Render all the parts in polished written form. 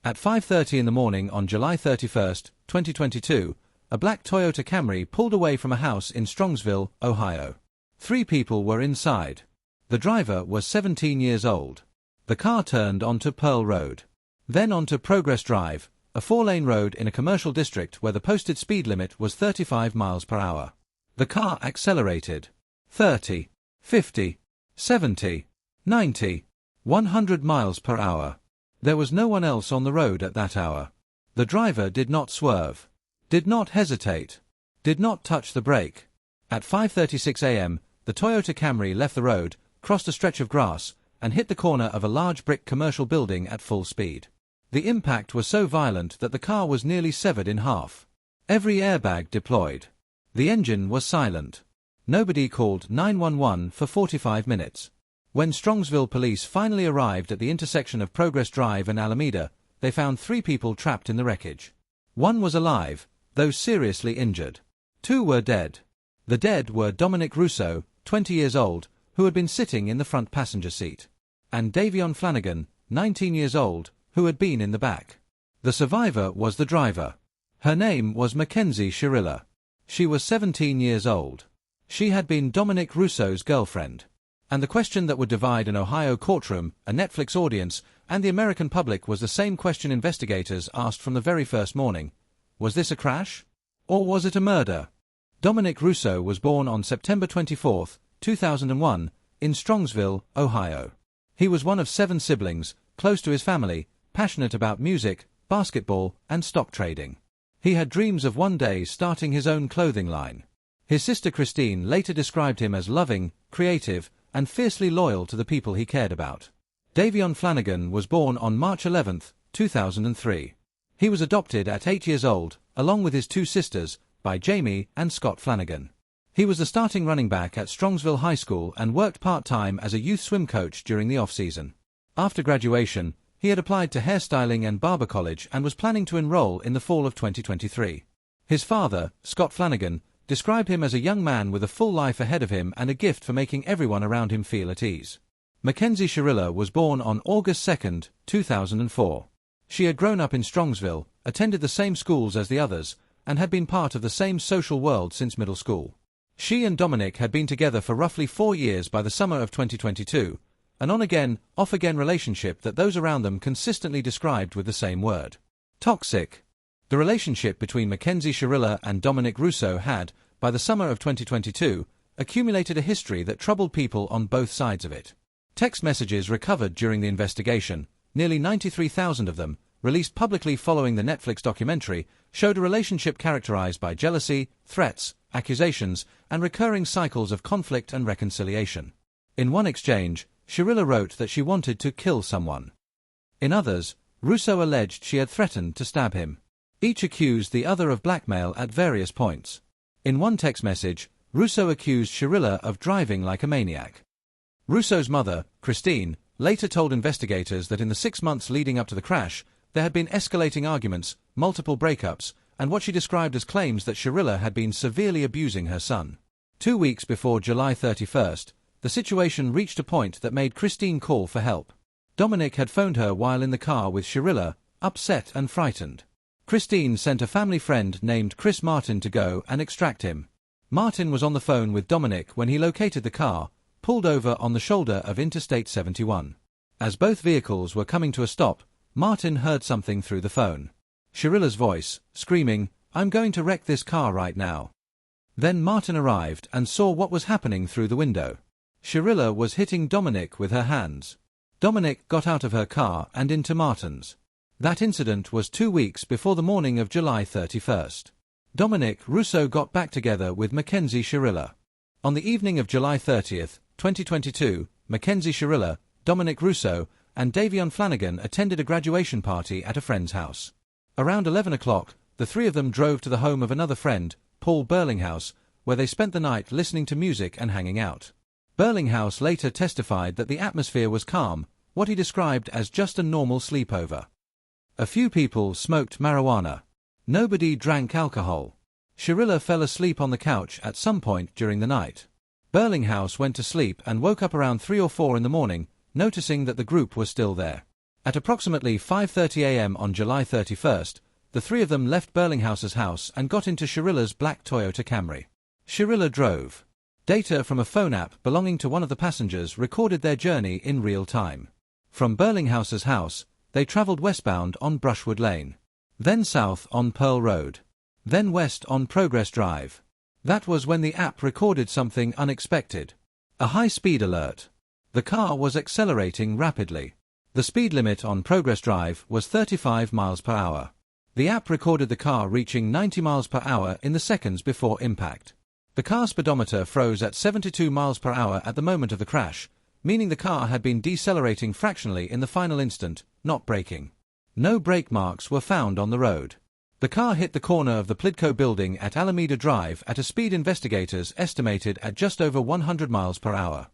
At 5:30 in the morning on July 31, 2022, a black Toyota Camry pulled away from a house in Strongsville, Ohio. 3 people were inside. The driver was 17 years old. The car turned onto Pearl Road, then onto Progress Drive, a 4-lane road in a commercial district where the posted speed limit was 35 miles per hour. The car accelerated 30, 50, 70, 90, 100 miles per hour. There was no one else on the road at that hour. The driver did not swerve, did not hesitate, did not touch the brake. At 5:36 a.m., the Toyota Camry left the road, crossed a stretch of grass, and hit the corner of a large brick commercial building at full speed. The impact was so violent that the car was nearly severed in half. Every airbag deployed. The engine was silent. Nobody called 911 for 45 minutes. When Strongsville police finally arrived at the intersection of Progress Drive and Alameda, they found 3 people trapped in the wreckage. 1 was alive, though seriously injured. 2 were dead. The dead were Dominic Russo, 20 years old, who had been sitting in the front passenger seat, and Davion Flanagan, 19 years old, who had been in the back. The survivor was the driver. Her name was Mackenzie Shirilla. She was 17 years old. She had been Dominic Russo's girlfriend. And the question that would divide an Ohio courtroom, a Netflix audience, and the American public was the same question investigators asked from the very first morning. Was this a crash? Or was it a murder? Dominic Russo was born on September 24, 2001, in Strongsville, Ohio. He was one of 7 siblings, close to his family, passionate about music, basketball, and stock trading. He had dreams of one day starting his own clothing line. His sister Christine later described him as loving, creative, and fiercely loyal to the people he cared about. Davion Flanagan was born on March 11, 2003. He was adopted at 8 years old, along with his 2 sisters, by Jamie and Scott Flanagan. He was the starting running back at Strongsville High School and worked part-time as a youth swim coach during the off-season. After graduation, he had applied to hairstyling and barber college and was planning to enroll in the fall of 2023. His father, Scott Flanagan, described him as a young man with a full life ahead of him and a gift for making everyone around him feel at ease. Mackenzie Shirilla was born on August 2, 2004. She had grown up in Strongsville, attended the same schools as the others, and had been part of the same social world since middle school. She and Dominic had been together for roughly 4 years by the summer of 2022, an on-again, off-again relationship that those around them consistently described with the same word: toxic. The relationship between Mackenzie Shirilla and Dominic Russo had, by the summer of 2022, accumulated a history that troubled people on both sides of it. Text messages recovered during the investigation, nearly 93,000 of them, released publicly following the Netflix documentary, showed a relationship characterized by jealousy, threats, accusations, and recurring cycles of conflict and reconciliation. In one exchange, Shirilla wrote that she wanted to kill someone. In others, Russo alleged she had threatened to stab him. Each accused the other of blackmail at various points. In one text message, Russo accused Shirilla of driving like a maniac. Russo's mother, Christine, later told investigators that in the 6 months leading up to the crash, there had been escalating arguments, multiple breakups, and what she described as claims that Shirilla had been severely abusing her son. 2 weeks before July 31st, the situation reached a point that made Christine call for help. Dominic had phoned her while in the car with Shirilla, upset and frightened. Christine sent a family friend named Chris Martin to go and extract him. Martin was on the phone with Dominic when he located the car, pulled over on the shoulder of Interstate 71. As both vehicles were coming to a stop, Martin heard something through the phone. Shirilla's voice, screaming, "I'm going to wreck this car right now." Then Martin arrived and saw what was happening through the window. Shirilla was hitting Dominic with her hands. Dominic got out of her car and into Martin's. That incident was 2 weeks before the morning of July 31st. Dominic Russo got back together with Mackenzie Shirilla. On the evening of July 30th, 2022, Mackenzie Shirilla, Dominic Russo, and Davion Flanagan attended a graduation party at a friend's house. Around 11 o'clock, the 3 of them drove to the home of another friend, Paul Burlinghouse, where they spent the night listening to music and hanging out. Burlinghouse later testified that the atmosphere was calm, what he described as just a normal sleepover. A few people smoked marijuana. Nobody drank alcohol. Shirilla fell asleep on the couch at some point during the night. Burlinghouse went to sleep and woke up around 3 or 4 in the morning, noticing that the group was still there. At approximately 5:30 a.m. on July 31st, the three of them left Burlinghouse's house and got into Shirilla's black Toyota Camry. Shirilla drove. Data from a phone app belonging to one of the passengers recorded their journey in real time. From Burlinghouse's house, they traveled westbound on Brushwood Lane, then south on Pearl Road, then west on Progress Drive. That was when the app recorded something unexpected. A high-speed alert. The car was accelerating rapidly. The speed limit on Progress Drive was 35 miles per hour. The app recorded the car reaching 90 miles per hour in the seconds before impact. The car speedometer froze at 72 miles per hour at the moment of the crash, meaning the car had been decelerating fractionally in the final instant, not braking. No brake marks were found on the road. The car hit the corner of the Plidco building at Alameda Drive at a speed investigators estimated at just over 100 miles per hour.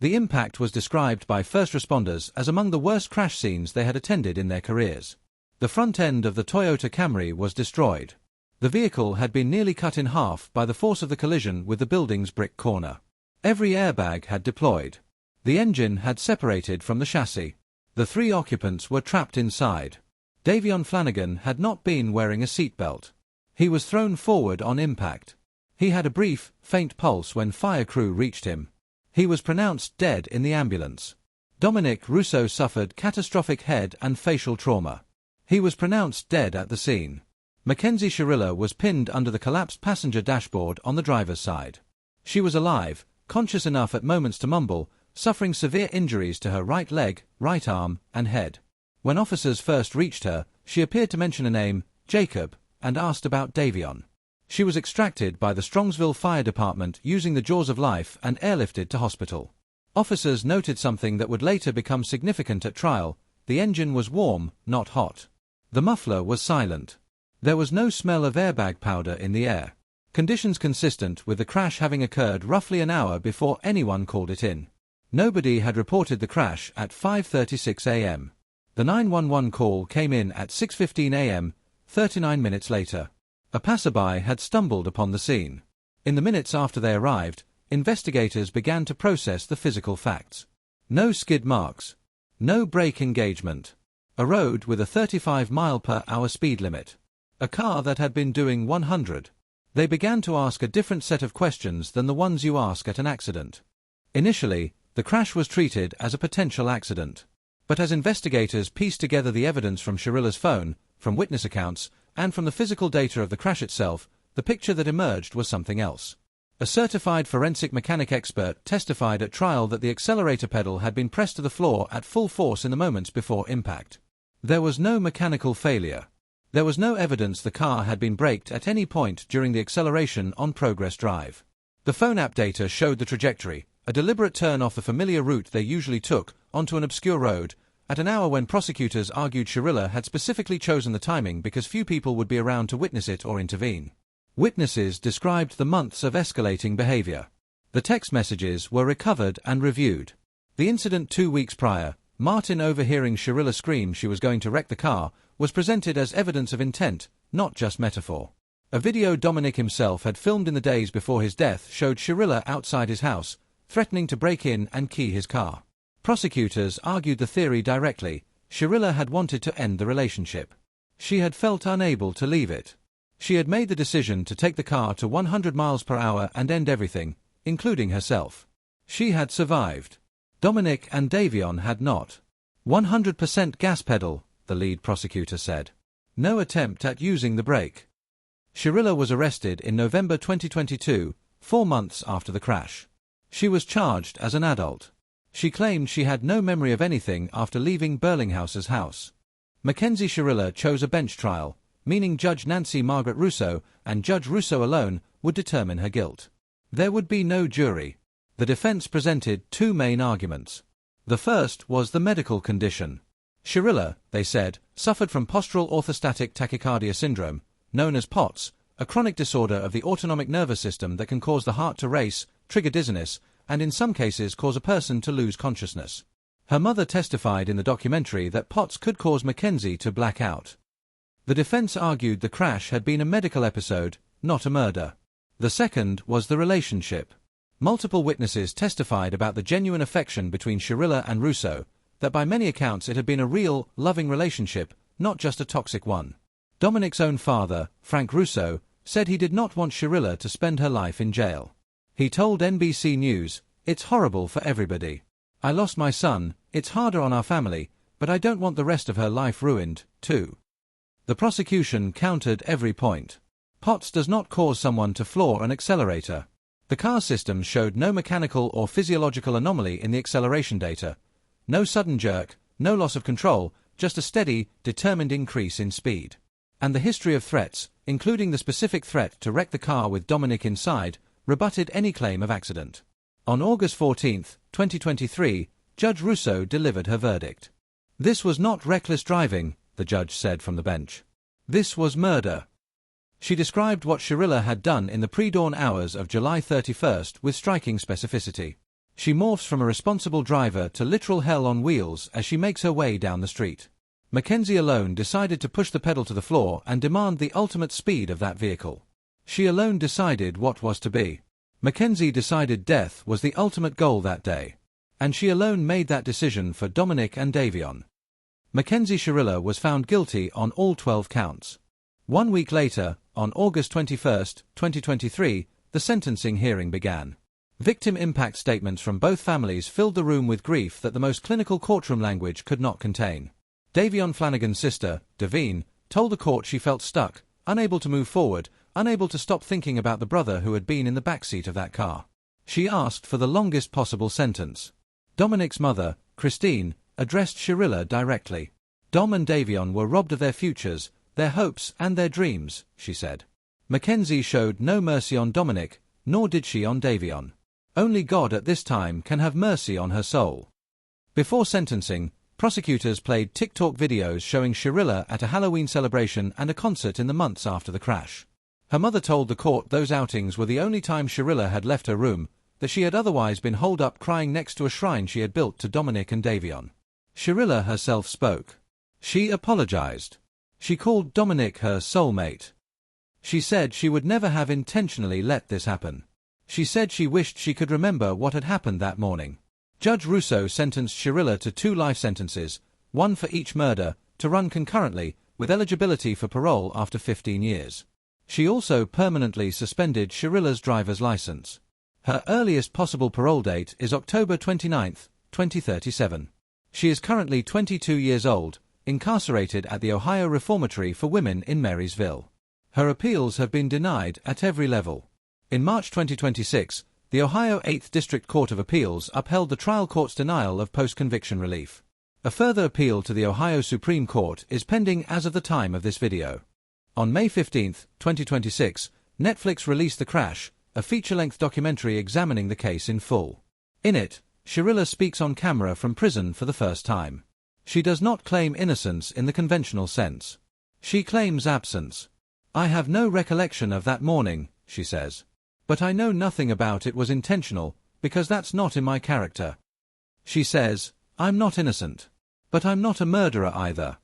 The impact was described by first responders as among the worst crash scenes they had attended in their careers. The front end of the Toyota Camry was destroyed. The vehicle had been nearly cut in half by the force of the collision with the building's brick corner. Every airbag had deployed. The engine had separated from the chassis. The three occupants were trapped inside. Davion Flanagan had not been wearing a seatbelt. He was thrown forward on impact. He had a brief, faint pulse when fire crew reached him. He was pronounced dead in the ambulance. Dominic Russo suffered catastrophic head and facial trauma. He was pronounced dead at the scene. Mackenzie Shirilla was pinned under the collapsed passenger dashboard on the driver's side. She was alive, conscious enough at moments to mumble, suffering severe injuries to her right leg, right arm, and head. When officers first reached her, she appeared to mention a name, Jacob, and asked about Davion. She was extracted by the Strongsville Fire Department using the jaws of life and airlifted to hospital. Officers noted something that would later become significant at trial: the engine was warm, not hot. The muffler was silent. There was no smell of airbag powder in the air. Conditions consistent with the crash having occurred roughly an hour before anyone called it in. Nobody had reported the crash at 5:36 a.m. The 911 call came in at 6:15 a.m., 39 minutes later. A passerby had stumbled upon the scene. In the minutes after they arrived, investigators began to process the physical facts. No skid marks. No brake engagement. A road with a 35-mile-per-hour speed limit. A car that had been doing 100. They began to ask a different set of questions than the ones you ask at an accident. Initially, the crash was treated as a potential accident. But as investigators pieced together the evidence from Shirilla's phone, from witness accounts, and from the physical data of the crash itself, the picture that emerged was something else. A certified forensic mechanic expert testified at trial that the accelerator pedal had been pressed to the floor at full force in the moments before impact. There was no mechanical failure. There was no evidence the car had been braked at any point during the acceleration on Progress Drive. The phone app data showed the trajectory, a deliberate turn off the familiar route they usually took, onto an obscure road, at an hour when prosecutors argued Shirilla had specifically chosen the timing because few people would be around to witness it or intervene. Witnesses described the months of escalating behavior. The text messages were recovered and reviewed. The incident 2 weeks prior, Martin overhearing Shirilla scream she was going to wreck the car, was presented as evidence of intent, not just metaphor. A video Dominic himself had filmed in the days before his death showed Shirilla outside his house, threatening to break in and key his car. Prosecutors argued the theory directly: Shirilla had wanted to end the relationship. She had felt unable to leave it. She had made the decision to take the car to 100 miles per hour and end everything, including herself. She had survived. Dominic and Davion had not. 100% gas pedal, the lead prosecutor said. No attempt at using the brake. Shirilla was arrested in November 2022, 4 months after the crash. She was charged as an adult. She claimed she had no memory of anything after leaving Burlinghouse's house. Mackenzie Shirilla chose a bench trial, meaning Judge Nancy Margaret Russo and Judge Russo alone would determine her guilt. There would be no jury. The defense presented 2 main arguments. The first was the medical condition. Shirilla, they said, suffered from postural orthostatic tachycardia syndrome, known as POTS, a chronic disorder of the autonomic nervous system that can cause the heart to race, trigger dizziness, and in some cases cause a person to lose consciousness. Her mother testified in the documentary that POTS could cause Mackenzie to black out. The defense argued the crash had been a medical episode, not a murder. The second was the relationship. Multiple witnesses testified about the genuine affection between Shirilla and Russo, that by many accounts it had been a real, loving relationship, not just a toxic one. Dominic's own father, Frank Russo, said he did not want Shirilla to spend her life in jail. He told NBC News, "It's horrible for everybody. I lost my son, it's harder on our family, but I don't want the rest of her life ruined, too." The prosecution countered every point. POTS does not cause someone to floor an accelerator. The car system showed no mechanical or physiological anomaly in the acceleration data. No sudden jerk, no loss of control, just a steady, determined increase in speed. And the history of threats, including the specific threat to wreck the car with Dominic inside, rebutted any claim of accident. On August 14, 2023, Judge Russo delivered her verdict. "This was not reckless driving," the judge said from the bench. "This was murder." She described what Shirilla had done in the pre-dawn hours of July 31st with striking specificity. She morphs from a responsible driver to literal hell on wheels as she makes her way down the street. Mackenzie alone decided to push the pedal to the floor and demand the ultimate speed of that vehicle. She alone decided what was to be. Mackenzie decided death was the ultimate goal that day. And she alone made that decision for Dominic and Davion. Mackenzie Shirilla was found guilty on all 12 counts. 1 week later, on August 21, 2023, the sentencing hearing began. Victim impact statements from both families filled the room with grief that the most clinical courtroom language could not contain. Davion Flanagan's sister, Davion, told the court she felt stuck, unable to move forward, unable to stop thinking about the brother who had been in the backseat of that car. She asked for the longest possible sentence. Dominic's mother, Christine, addressed Shirilla directly. Dom and Davion were robbed of their futures, their hopes and their dreams, she said. Mackenzie showed no mercy on Dominic, nor did she on Davion. Only God at this time can have mercy on her soul. Before sentencing, prosecutors played TikTok videos showing Shirilla at a Halloween celebration and a concert in the months after the crash. Her mother told the court those outings were the only time Shirilla had left her room, that she had otherwise been holed up crying next to a shrine she had built to Dominic and Davion. Shirilla herself spoke. She apologized. She called Dominic her soulmate. She said she would never have intentionally let this happen. She said she wished she could remember what had happened that morning. Judge Russo sentenced Shirilla to 2 life sentences, 1 for each murder, to run concurrently, with eligibility for parole after 15 years. She also permanently suspended Shirilla's driver's license. Her earliest possible parole date is October 29, 2037. She is currently 22 years old, incarcerated at the Ohio Reformatory for Women in Marysville. Her appeals have been denied at every level. In March 2026, the Ohio 8th District Court of Appeals upheld the trial court's denial of post-conviction relief. A further appeal to the Ohio Supreme Court is pending as of the time of this video. On May 15, 2026, Netflix released The Crash, a feature-length documentary examining the case in full. In it, Shirilla speaks on camera from prison for the first time. She does not claim innocence in the conventional sense. She claims absence. "I have no recollection of that morning," she says. "But I know nothing about it was intentional, because that's not in my character." She says, "I'm not innocent. But I'm not a murderer either."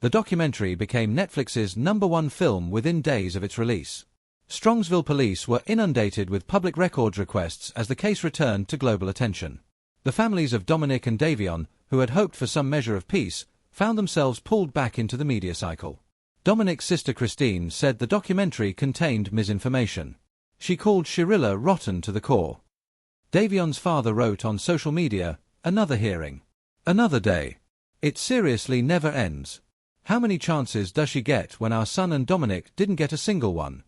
The documentary became Netflix's #1 film within days of its release. Strongsville police were inundated with public records requests as the case returned to global attention. The families of Dominic and Davion, who had hoped for some measure of peace, found themselves pulled back into the media cycle. Dominic's sister Christine said the documentary contained misinformation. She called Shirilla rotten to the core. Davion's father wrote on social media, "Another hearing. Another day. It seriously never ends. How many chances does she get when our son and Dominic didn't get a single one?"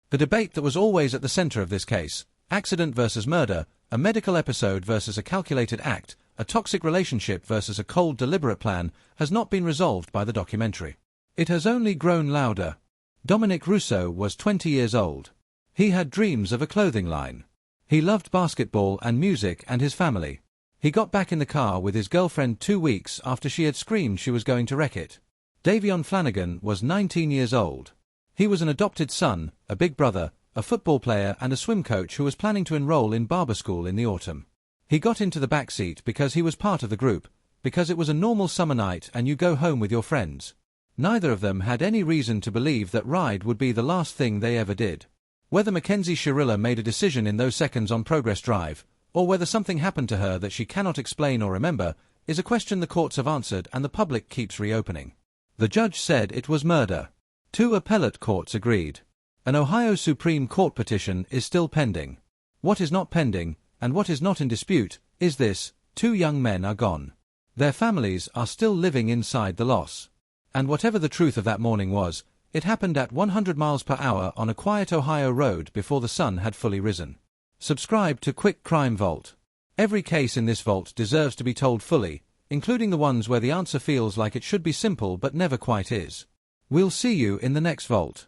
The debate that was always at the center of this case, accident versus murder, a medical episode versus a calculated act, a toxic relationship versus a cold, deliberate plan, has not been resolved by the documentary. It has only grown louder. Dominic Russo was 20 years old. He had dreams of a clothing line. He loved basketball and music and his family. He got back in the car with his girlfriend 2 weeks after she had screamed she was going to wreck it. Davion Flanagan was 19 years old. He was an adopted son, a big brother, a football player and a swim coach who was planning to enroll in barber school in the autumn. He got into the back seat because he was part of the group, because it was a normal summer night and you go home with your friends. Neither of them had any reason to believe that ride would be the last thing they ever did. Whether Mackenzie Shirilla made a decision in those seconds on Progress Drive, or whether something happened to her that she cannot explain or remember, is a question the courts have answered and the public keeps reopening. The judge said it was murder. 2 appellate courts agreed. An Ohio Supreme Court petition is still pending. What is not pending, and what is not in dispute, is this: 2 young men are gone. Their families are still living inside the loss. And whatever the truth of that morning was, it happened at 100 miles per hour on a quiet Ohio road before the sun had fully risen. Subscribe to Quick Crime Vault. Every case in this vault deserves to be told fully, including the ones where the answer feels like it should be simple but never quite is. We'll see you in the next vault.